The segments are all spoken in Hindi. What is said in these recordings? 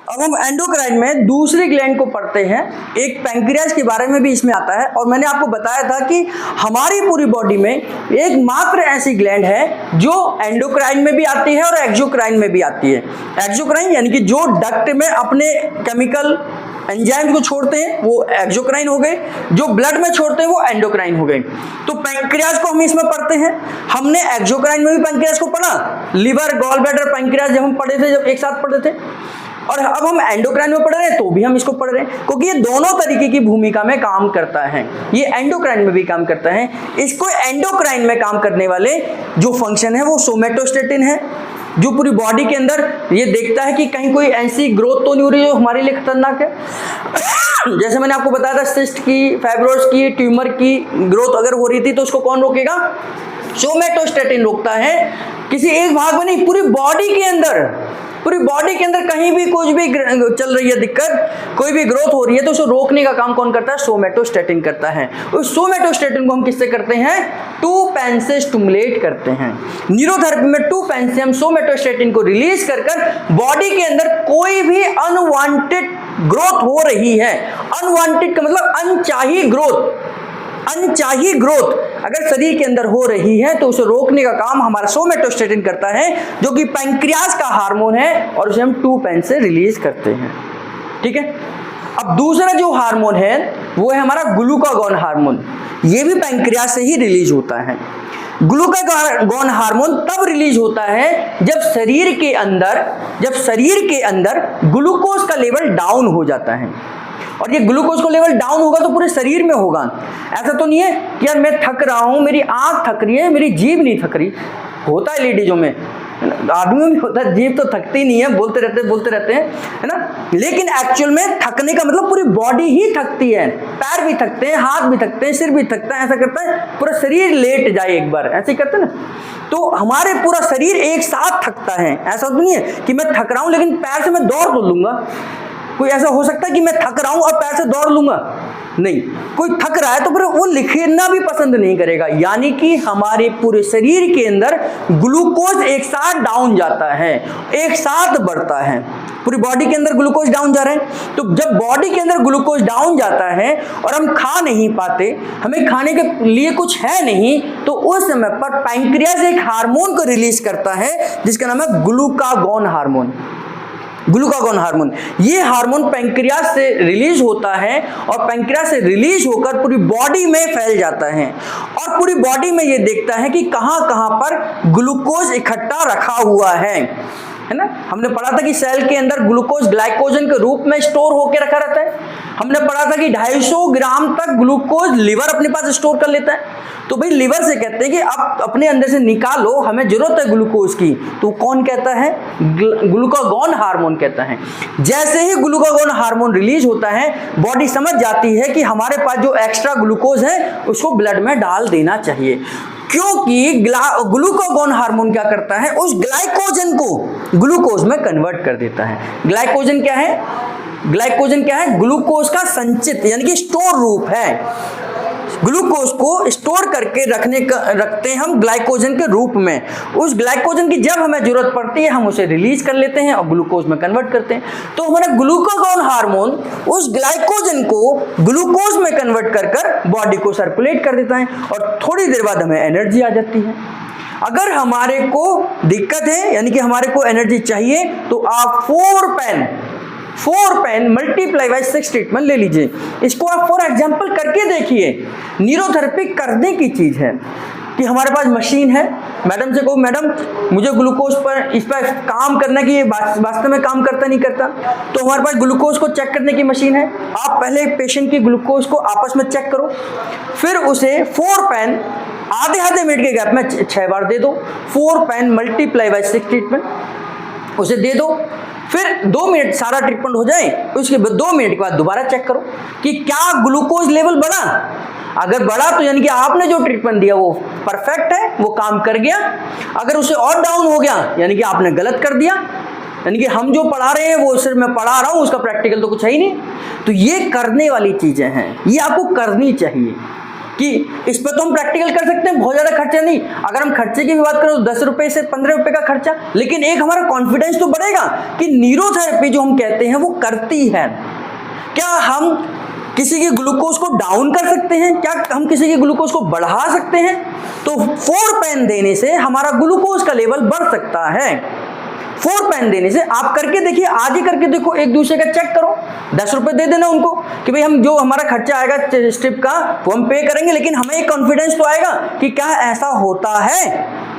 अब हम एंडोक्राइन में दूसरी ग्लैंड को पढ़ते हैं। एक पैंक्रियाज के बारे में भी इसमें आता है, और मैंने आपको बताया था कि हमारी पूरी बॉडी में एक मात्र ऐसी ग्लैंड है जो एंडोक्राइन में भी आती है और एक्सोक्राइन में भी आती है। एक्सोक्राइन यानी कि जो डक्ट में अपने केमिकल एंजाइम को छोड़ते हैं वो एक्सोक्राइन हो गए, जो ब्लड में छोड़ते हैं वो एंडोक्राइन हो गए। तो पैंक्रियाज को हम इसमें पढ़ते हैं। हमने एक्सोक्राइन में भी पैंक्रियाज को पढ़ा, लिवर, गॉल ब्लैडर, पैंक्रियाज जब हम पढ़े थे, जब एक साथ पढ़े थे, और अब हम एंडोक्राइन में पढ़ रहे हैं तो भी हम इसको पढ़ रहे हैं, क्योंकि ये दोनों तरीके की भूमिका में काम करता है। ये एंडोक्राइन में भी काम करता है। इसको एंडोक्राइन में काम करने वाले जो फंक्शन है वो सोमेटोस्टेटिन है, जो पूरी बॉडी के अंदर ये देखता है कि कहीं कोई ऐसी ग्रोथ तो नहीं हो रही जो हमारे लिए खतरनाक है। जैसे मैंने आपको बताया था, सिस्ट की, फाइब्रोस की, ट्यूमर की ग्रोथ अगर हो रही थी तो उसको कौन रोकेगा? सोमेटोस्टेटिन रोकता है। किसी एक भाग में नहीं, पूरी बॉडी के अंदर, पूरी बॉडी के अंदर कहीं भी कुछ भी चल रही है दिक्कत, कोई भी ग्रोथ हो रही है तो उसको रोकने का काम कौन करता है? सोमेटोस्टेटिन करता है। उस सोमेटोस्टेटिन को हम किससे करते हैं? 2-पेन से स्टिमुलेट करते हैं। न्यूरोथेरेपी में 2-पेन से हम सोमेटोस्टेटिन को रिलीज कर बॉडी के अंदर कोई भी अनवांटेड ग्रोथ हो रही है, अनवांटेड का मतलब अनचाही ग्रोथ, अनचाही ग्रोथ अगर शरीर के अंदर हो रही है तो उसे रोकने का काम हमारा सोमेटोस्टेटिन करता है, जो कि पैंक्रियाज का हार्मोन है, और उसे हम 2-पेन से रिलीज करते हैं। ठीक है। अब दूसरा जो हार्मोन है वो है हमारा ग्लूकागॉन हार्मोन। ये भी पैंक्रियाज से ही रिलीज होता है। ग्लूकागॉन हार्मोन तब रिलीज होता है जब शरीर के अंदर ग्लूकोज का लेवल डाउन हो जाता है। और ये ग्लूकोज का लेवल डाउन होगा तो पूरे शरीर में होगा। ऐसा तो नहीं है कि यार मैं थक रहा हूं, मेरी आंख थक रही है, मेरी जीभ नहीं थक रही। होता है लेडीजों में, आदमियों में होता है, जीभ तो थकती नहीं है, बोलते रहते हैं, है ना। लेकिन एक्चुअल में थकने का मतलब पूरी बॉडी ही थकती है। पैर भी थकते हैं, हाथ भी थकते हैं, सिर भी थकता है। ऐसा करता है पूरा शरीर लेट जाए एक बार, ऐसे ही करते हैं ना। तो हमारे पूरा शरीर एक साथ थकता है। ऐसा तो नहीं है कि मैं थक रहा हूं लेकिन पैर से मैं दौड़ तो लूंगा। कोई ऐसा हो सकता है कि मैं थक रहा हूं और पैर से दौड़ लूंगा? नहीं। कोई थक रहा है तो फिर वो लिखना भी पसंद नहीं करेगा। यानी कि हमारे पूरे शरीर के अंदर ग्लूकोज एक साथ डाउन जाता है, एक साथ बढ़ता है। पूरी बॉडी के अंदर ग्लूकोज डाउन जा रहा है। तो जब बॉडी के अंदर ग्लूकोज डाउन जाता है और हम खा नहीं पाते, हमें खाने के लिए कुछ है नहीं, तो उस समय पर पैंक्रियाज एक हार्मोन को रिलीज करता है जिसका नाम है ग्लूकागॉन हार्मोन। ग्लूकागॉन हार्मोन, ये हार्मोन पैंक्रियाज से रिलीज होता है और पैंक्रियाज से रिलीज होकर पूरी बॉडी में फैल जाता है, और पूरी बॉडी में ये देखता है कि कहां कहां पर ग्लूकोज इकट्ठा रखा हुआ है ना। हमने पढ़ा था कि सेल के अंदर ग्लूकोज ग्लाइकोजन के रूप में स्टोर होकर रखा रहता है। हमने पढ़ा था कि 250 ग्राम तक ग्लूकोज लिवर अपने पास स्टोर कर लेता है। तो भाई लिवर से कहते हैं कि आप अपने अंदर से निकालो, हमें जरूरत है ग्लूकोज की। तो कौन कहता है? ग्लूकागॉन हार्मोन कहता है। जैसे ही ग्लूकागॉन हार्मोन रिलीज होता है, बॉडी समझ जाती है कि हमारे पास जो एक्स्ट्रा ग्लूकोज है उसको ब्लड में डाल देना चाहिए, क्योंकि ग्लूकागॉन हार्मोन क्या करता है? उस ग्लाइकोजन को ग्लूकोज में कन्वर्ट कर देता है। ग्लाइकोजन क्या है? ग्लाइकोजन क्या है? ग्लूकोज का संचित यानी कि स्टोर रूप है। ग्लूकोज को स्टोर करके रखते हैं हम ग्लाइकोजन के रूप में। उस ग्लाइकोजन की जब हमें जरूरत पड़ती है हम उसे रिलीज कर लेते हैं और ग्लूकोज में कन्वर्ट करते हैं। तो हमारा ग्लूकागॉन हार्मोन उस ग्लाइकोजन को ग्लूकोज में कन्वर्ट कर बॉडी को सर्कुलेट कर देता है, और थोड़ी देर बाद हमें एनर्जी आ जाती है। अगर हमारे को दिक्कत है यानी कि हमारे को एनर्जी चाहिए तो आप 4-पेन मल्टीप्लाई बाय 6 ट्रीटमेंट ले लीजिए। इसको आप फॉर एग्जांपल करके देखिए। न्यूरोथेरेपी करने की चीज है कि हमारे पास मशीन है, मैडम से कहो मैडम मुझे ग्लूकोज पर इस पर काम करना कि ये वास्तव में काम करता नहीं करता, तो हमारे पास ग्लूकोज को चेक करने की मशीन है। आप पहले पेशेंट की ग्लूकोज को आपस में चेक करो, फिर उसे 4-पेन आधे मिनट के गैप में 6 बार दे दो। 4-पेन मल्टीप्लाई बाय 6 ट्रीटमेंट उसे दे दो। फिर 2 मिनट सारा ट्रीटमेंट हो जाए, उसके बाद 2 मिनट के बाद दोबारा चेक करो कि क्या ग्लूकोज लेवल बढ़ा। अगर बढ़ा तो यानी कि आपने जो ट्रीटमेंट दिया वो परफेक्ट है, वो काम कर गया। अगर उसे और डाउन हो गया यानी कि आपने गलत कर दिया, यानी कि हम जो पढ़ा रहे हैं वो सिर्फ मैं पढ़ा रहा हूं, उसका प्रैक्टिकल तो कुछ है ही नहीं। तो ये करने वाली चीजें हैं, ये आपको करनी चाहिए। कि इस पर तो हम प्रैक्टिकल कर सकते हैं, बहुत ज़्यादा खर्चा नहीं। अगर हम खर्चे की भी बात करें तो 10 रुपये से 15 रुपये का खर्चा, लेकिन एक हमारा कॉन्फिडेंस तो बढ़ेगा कि न्यूरोथेरेपी जो हम कहते हैं वो करती है। क्या हम किसी के ग्लूकोज को डाउन कर सकते हैं? क्या हम किसी के ग्लूकोज को बढ़ा सकते हैं? तो 4 पेन देने से हमारा ग्लूकोज का लेवल बढ़ सकता है। 4 पेन देने से आप करके देखिए, आज ही करके देखो, एक दूसरे का चेक करो, 10 रुपए दे देना उनको कि भाई हम जो हमारा खर्चा आएगा स्ट्रिप का वो हम पे करेंगे, लेकिन हमें एक कॉन्फिडेंस तो आएगा कि क्या ऐसा होता है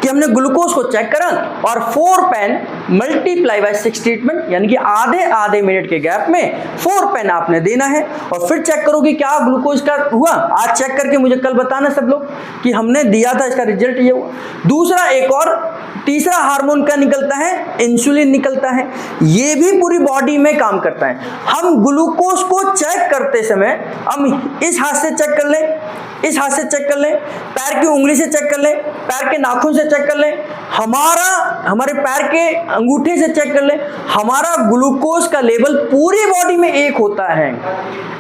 कि हमने ग्लूकोज को चेक करा और 4 पेन मल्टीप्लाई बाय 6 ट्रीटमेंट, यानी कि आधे मिनट के गैप में 4 पेन आपने देना है और फिर चेक करो कि क्या ग्लूकोज का हुआ। आज चेक करके मुझे कल बताना सब लोग कि हमने दिया था, इसका रिजल्ट ये हुआ। दूसरा, एक और तीसरा हार्मोन का निकलता है, इंसुलिन निकलता है। ये भी पूरी बॉडी में काम करता है। हम ग्लूकोज को चेक करते समय हम इस हाथ से चेक कर लें, इस हाथ से चेक कर लें, पैर की उंगली से चेक कर लें, पैर के नाखून से चेक कर लें, हमारे पैर के अंगूठे से चेक कर लें, हमारा ग्लूकोज का लेवल पूरी बॉडी में एक होता है।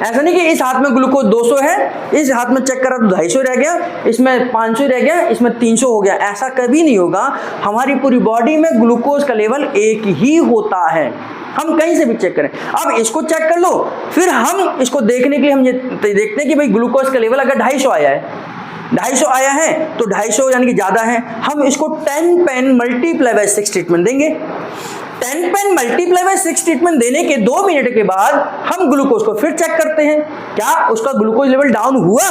ऐसा नहीं कि इस हाथ में ग्लूकोज 200 है, इस हाथ में चेक करा तो 250 रह गया, इसमें 500 रह गया, इसमें 300 हो गया। ऐसा कभी नहीं होगा। हमारी पूरी बॉडी में ग्लूकोज का लेवल एक ही होता है, हम कहीं से भी चेक करें। अब इसको चेक कर लो, फिर हम इसको देखने के लिए हम ये देखते हैं कि भाई ग्लूकोज का लेवल अगर 250 आया है, 250 आया है तो 250 यानी कि ज़्यादा है, हम इसको 10 पेन मल्टीप्लाई बाय 6 ट्रीटमेंट देंगे। 10 पेन मल्टीप्लाई बाय 6 ट्रीटमेंट देने के 2 मिनट के बाद हम ग्लूकोज को फिर चेक करते हैं, क्या उसका ग्लूकोज लेवल डाउन हुआ।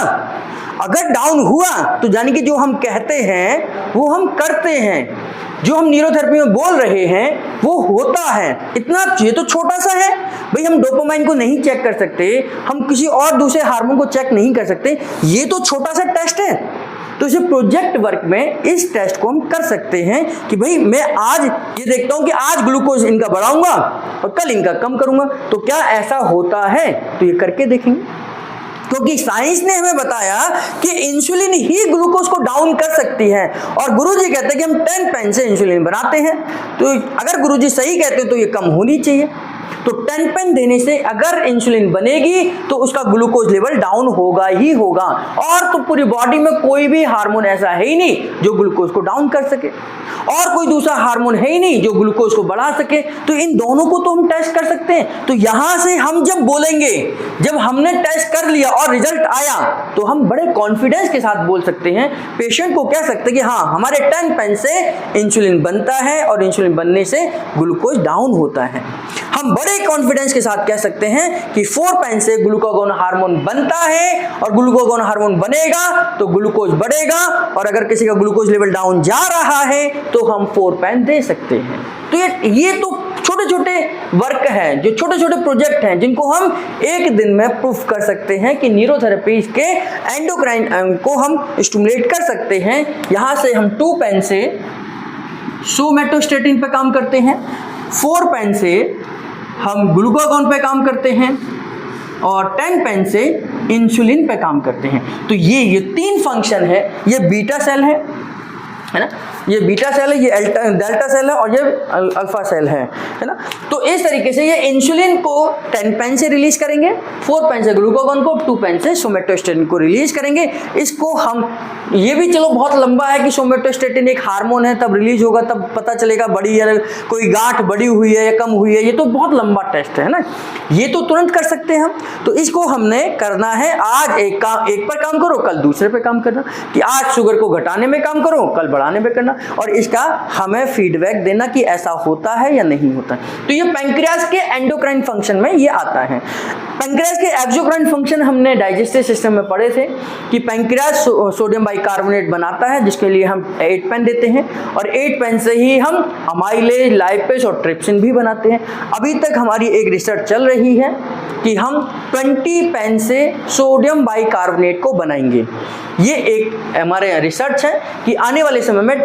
अगर डाउन हुआ तो यानी कि जो हम कहते हैं वो हम करते हैं, जो हम न्यूरोथेरेपी में बोल रहे हैं वो होता है। इतना, ये तो छोटा सा है भाई, हम डोपामाइन को नहीं चेक कर सकते, हम किसी और दूसरे हार्मोन को चेक नहीं कर सकते, ये तो छोटा सा टेस्ट है। तो इसे प्रोजेक्ट वर्क में इस टेस्ट को हम कर सकते हैं कि भाई मैं आज ये देखता हूं कि आज ग्लूकोज इनका बढ़ाऊंगा और कल इनका कम करूंगा, तो क्या ऐसा होता है, तो ये करके देखेंगे। क्योंकि साइंस ने हमें बताया कि इंसुलिन ही ग्लूकोज को डाउन कर सकती है, और गुरुजी कहते हैं कि हम 10 पेन से इंसुलिन बनाते हैं। तो अगर गुरुजी सही कहते हैं तो ये कम होनी चाहिए। तो 10 पेन देने से अगर इंसुलिन बनेगी तो उसका ग्लूकोज लेवल डाउन होगा ही होगा। और तो पूरी बॉडी में कोई भी हार्मोन ऐसा है ही नहीं जो ग्लूकोज को डाउन कर सके, और कोई दूसरा हार्मोन है ही नहीं जो ग्लूकोज को बढ़ा सके। तो इन दोनों को तो हम टेस्ट कर सकते हैं। तो यहां से हम जब बोलेंगे, जब हमने टेस्ट कर लिया और रिजल्ट आया, तो हम बड़े कॉन्फिडेंस के साथ बोल सकते हैं, पेशेंट को कह सकते हैं कि हाँ हमारे 10 पेन से इंसुलिन बनता है और इंसुलिन बनने से ग्लूकोज डाउन होता है। हम बड़े कॉन्फिडेंस के साथ कह सकते हैं कि 4 पेन से ग्लूकागोन हार्मोन बनता है, और ग्लूकागोन हार्मोन बनेगा तो ग्लूकोज बढ़ेगा, और अगर किसी का ग्लूकोज लेवल डाउन जा रहा है तो हम 4 पेन दे सकते हैं। तो ये तो छोटे छोटे वर्क हैं, जो छोटे छोटे प्रोजेक्ट हैं जिनको हम एक दिन में प्रूफ कर सकते हैं कि न्यूरोथेरेपी के एंडोक्राइन को हम स्टिमुलेट कर सकते हैं। यहाँ से हम 2 पेन से सोमैटोस्टेटिन पे काम करते हैं, 4 पेन से हम ग्लूकागोन पे काम करते हैं, और 10 पेन से इंसुलिन पे काम करते हैं। तो ये 3 फंक्शन है। ये बीटा सेल है ना, ये बीटा सेल है, ये डेल्टा सेल है, और ये अल्फा सेल है ना। तो इस तरीके से ये इंसुलिन को 10 पेन से रिलीज करेंगे, 4 पेन से ग्लूकागोन को, 2 पेन से सोमैटोस्टेटिन को रिलीज करेंगे। इसको हम, ये भी चलो बहुत लंबा है कि सोमैटोस्टेटिन एक हार्मोन है, तब रिलीज होगा तब पता चलेगा बड़ी है, कोई गांठ बड़ी हुई है या कम हुई है, ये तो बहुत लंबा टेस्ट है ना। ये तो तुरंत कर सकते हैं हम। तो इसको हमने करना है, आज एक पर काम करो, कल दूसरे पे काम करना, कि आज शुगर को घटाने में काम करो, कल बढ़ाने में करना, और इसका हमें फीडबैक देना कि ऐसा होता है या नहीं होता। तो ये पैंक्रियाज के एंडोक्राइन फंक्शन में ये आता है। पैंक्रियाज के एक्सोक्राइन फंक्शन हमने डाइजेस्टिव सिस्टम में पढ़े थे कि पैंक्रियाज सोडियम बाइकार्बोनेट बनाता है, जिसके लिए हम 8 पेन देते हैं, और 8 पेन से ही हम अमाइलेज, लाइपेज और ट्रिप्सिन भी बनाते हैं। अभी तक हमारी एक रिसर्च चल रही है कि हम 20 पेन से सोडियम बाइकार्बोनेट को बनाएंगे। ये एक हमारे रिसर्च है कि आने वाले समय में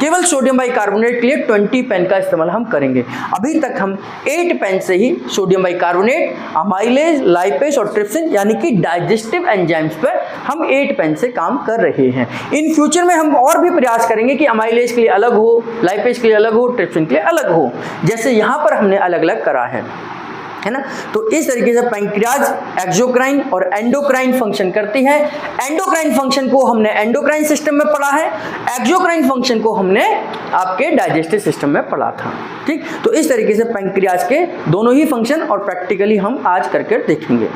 केवल सोडियम बाइकार्बोनेट के लिए 20 पेन का इस्तेमाल हम करेंगे। अभी तक हम 8 पेन से ही सोडियम बाइकार्बोनेट, अमाइलेज, लाइपेज और ट्रिप्सिन यानी कि डाइजेस्टिव एंजाइम्स पर हम 8 पेन से काम कर रहे हैं। इन फ्यूचर में हम और भी प्रयास करेंगे कि अमाइलेज के लिए अलग हो, लाइपेज के लिए अलग हो, ट्रिप्सिन के लिए अलग हो, जैसे यहाँ पर हमने अलग अलग करा है। है ना। तो इस तरीके से पैंक्रियाज एक्सोक्राइन और एंडोक्राइन फंक्शन करती है। एंडोक्राइन फंक्शन को हमने एंडोक्राइन सिस्टम में पढ़ा है, एक्सोक्राइन फंक्शन को हमने आपके डाइजेस्टिव सिस्टम में पढ़ा था। ठीक, तो इस तरीके से पैंक्रियाज के दोनों ही फंक्शन और प्रैक्टिकली हम आज करके देखेंगे।